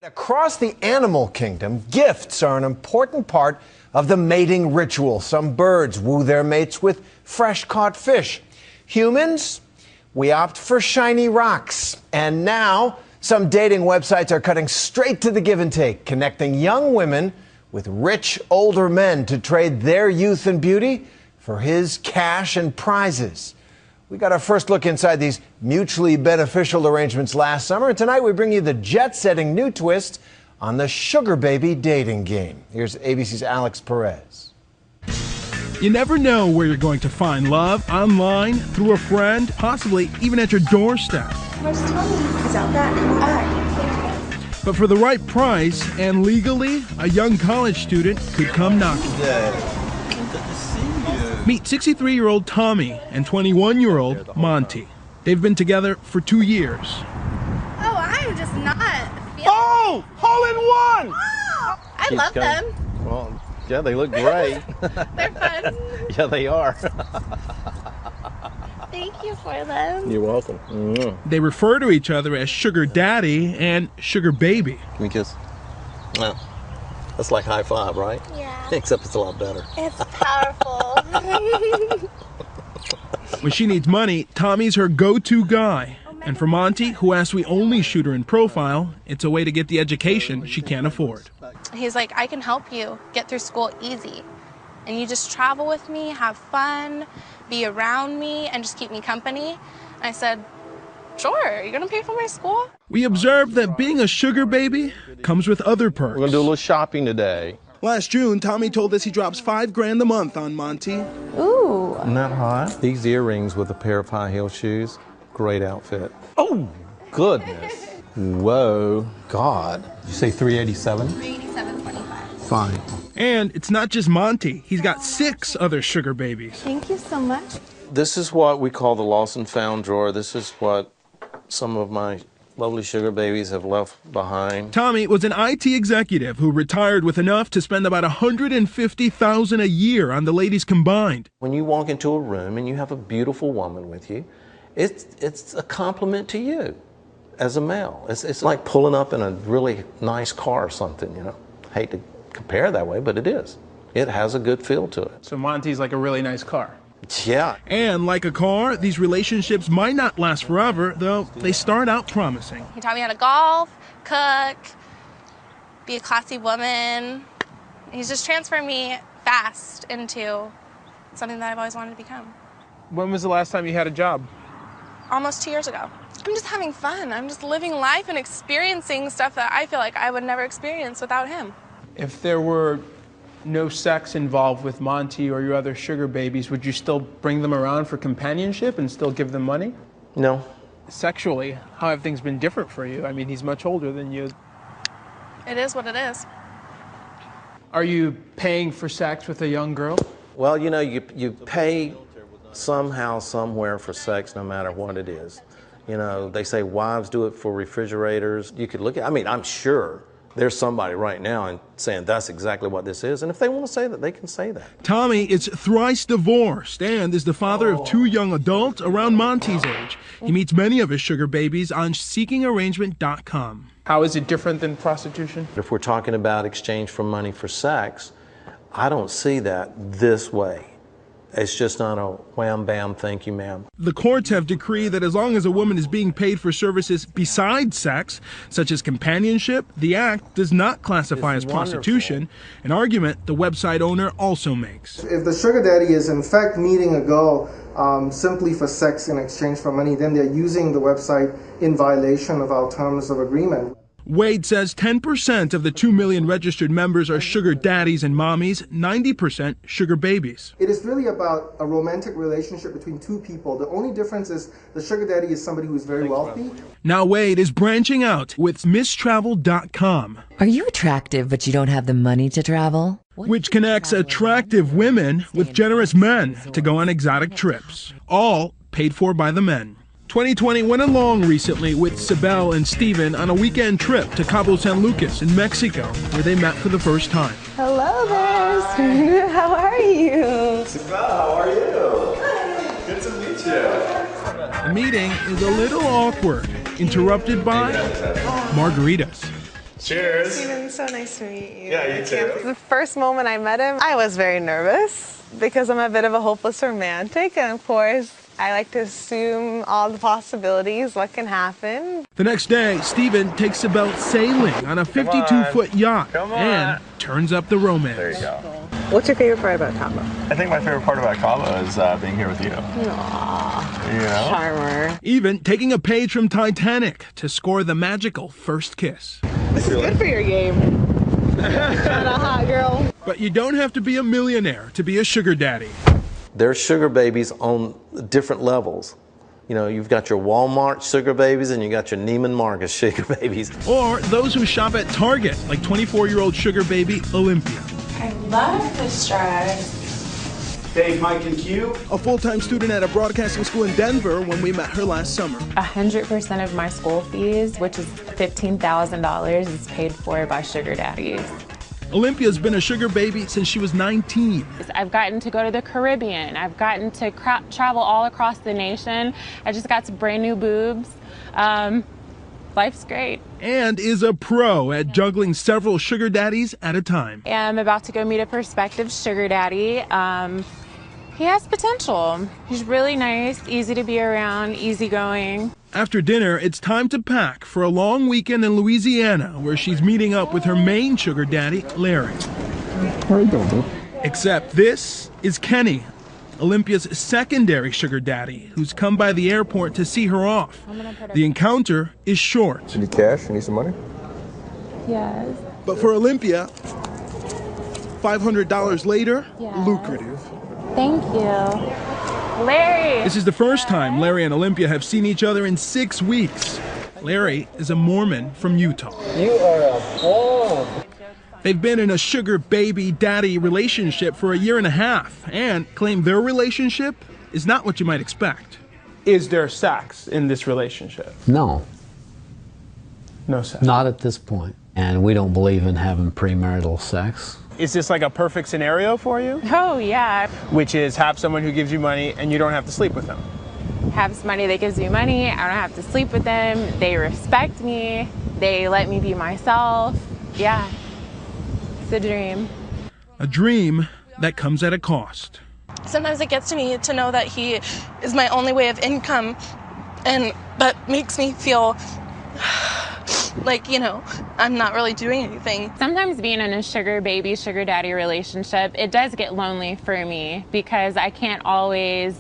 Across the animal kingdom, gifts are an important part of the mating ritual. Some birds woo their mates with fresh-caught fish. Humans, we opt for shiny rocks. And now, some dating websites are cutting straight to the give and take, connecting young women with rich, older men to trade their youth and beauty for his cash and prizes. We got our first look inside these mutually beneficial arrangements last summer, and tonight we bring you the jet-setting new twist on the sugar baby dating game. Here's ABC's Alex Perez. You never know where you're going to find love, online, through a friend, possibly even at your doorstep. Where's Tommy? He's out back. Come on. But for the right price and legally, a young college student could come knocking. Meet 63-year-old Tommy and 21-year-old Monty. They've been together for 2 years. Oh, I'm just not feeling. Oh, hole in one! Oh, I love them. Well, yeah, they look great. They're fun. Yeah, they are. Thank you for them. You're welcome. They refer to each other as Sugar Daddy and Sugar Baby. Can we kiss? No. That's like high five, right? Yeah. Except it's a lot better. It's powerful. When she needs money, Tommy's her go-to guy. And for Monty, who asks we only shoot her in profile, it's a way to get the education she can't afford. He's like, I can help you get through school easy. And you just travel with me, have fun, be around me, and just keep me company. And I said, sure, you're gonna pay for my school? We observed that being a sugar baby comes with other perks. We're gonna do a little shopping today. Last June, Tommy told us he drops $5,000 a month on Monty. Ooh. Isn't that hot? These earrings with a pair of high heel shoes, great outfit. Oh, goodness. Whoa, God. Did you say 387? 387.25. Fine. And it's not just Monty. He's got 6 other sugar babies. Thank you so much. This is what we call the lost and found drawer. This is what some of my lovely sugar babies have left behind. Tommy was an IT executive who retired with enough to spend about $150,000 a year on the ladies combined. When you walk into a room and you have a beautiful woman with you, it's a compliment to you as a male. It's like pulling up in a really nice car or something, you know. Hate to compare that way, but it is. It has a good feel to it. So Monty's like a really nice car. Yeah. And like a car, these relationships might not last forever, though they start out promising. He taught me how to golf, cook, be a classy woman. He's just transferred me fast into something that I've always wanted to become. When was the last time you had a job? Almost 2 years ago. I'm just having fun. I'm just living life and experiencing stuff that I feel like I would never experience without him. If there were no sex involved with Monty or your other sugar babies, would you still bring them around for companionship and still give them money? No. Sexually, how have things been different for you? I mean, he's much older than you. It is what it is. Are you paying for sex with a young girl? Well, you know, you pay somehow, somewhere for sex, no matter what it is. You know, they say wives do it for refrigerators. You could look at, I mean, I'm sure there's somebody right now and saying that's exactly what this is. And if they want to say that, they can say that. Tommy is thrice divorced and is the father of 2 young adults around Monty's age. He meets many of his sugar babies on seekingarrangement.com. How is it different than prostitution? If we're talking about exchange for money for sex, I don't see that this way. It's just not a wham, bam, thank you, ma'am. The courts have decreed that as long as a woman is being paid for services besides sex, such as companionship, the act does not classify as prostitution, an argument the website owner also makes. If the sugar daddy is in fact meeting a girl simply for sex in exchange for money, then they're using the website in violation of our terms of agreement. Wade says 10% of the 2 million registered members are sugar daddies and mommies, 90% sugar babies. It is really about a romantic relationship between two people. The only difference is the sugar daddy is somebody who is very wealthy. Now Wade is branching out with misstravel.com. Are you attractive but you don't have the money to travel? Which connects attractive women with generous men to go on exotic trips, all paid for by the men. 2020 went along recently with Sibel and Steven on a weekend trip to Cabo San Lucas in Mexico, where they met for the first time. Hello there, how are you? Sibel, how are you? Good to meet you. The meeting is a little awkward, interrupted by margaritas. Cheers. Steven, so nice to meet you. Yeah, you too. The first moment I met him, I was very nervous because I'm a bit of a hopeless romantic, and of course, I like to assume all the possibilities, what can happen. The next day, Steven takes Sibel sailing on a 52-foot yacht and turns up the romance. There you go. What's your favorite part about Cabo? I think my favorite part about Cabo is being here with you. Aww, You know? charmer. Even taking a page from Titanic to score the magical first kiss. This is good for your game. Not a hot girl. But you don't have to be a millionaire to be a sugar daddy. There's sugar babies on different levels. You know, you've got your Walmart sugar babies and you got your Neiman Marcus sugar babies. Or those who shop at Target, like 24-year-old sugar baby Olympia. I love this dress. Dave, Mike, and Q. A full-time student at a broadcasting school in Denver when we met her last summer. 100% of my school fees, which is $15,000, is paid for by sugar daddies. Olympia's been a sugar baby since she was 19. I've gotten to go to the Caribbean. I've gotten to travel all across the nation. I just got some brand new boobs. Life's great. And is a pro at juggling several sugar daddies at a time. I'm about to go meet a prospective sugar daddy. He has potential. He's really nice, easy to be around, easygoing. After dinner, it's time to pack for a long weekend in Louisiana, where she's meeting up with her main sugar daddy, Larry. Except this is Kenny, Olympia's secondary sugar daddy, who's come by the airport to see her off. The encounter is short. You need cash? You need some money? Yes. But for Olympia, $500 later, lucrative. Thank you. Larry! This is the first time Larry and Olympia have seen each other in 6 weeks. Larry is a Mormon from Utah. You are a ball. They've been in a sugar baby daddy relationship for 1.5 years and claim their relationship is not what you might expect. Is there sex in this relationship? No, No sex. not at this point. And we don't believe in having premarital sex. Is this like a perfect scenario for you? Oh, yeah. Which is have someone who gives you money and you don't have to sleep with them. Have somebody that gives me money. I don't have to sleep with them. They respect me. They let me be myself. Yeah. It's a dream. A dream that comes at a cost. Sometimes it gets to me to know that he is my only way of income, and that makes me feel like, you know, I'm not really doing anything. Sometimes being in a sugar baby, sugar daddy relationship, it does get lonely for me because I can't always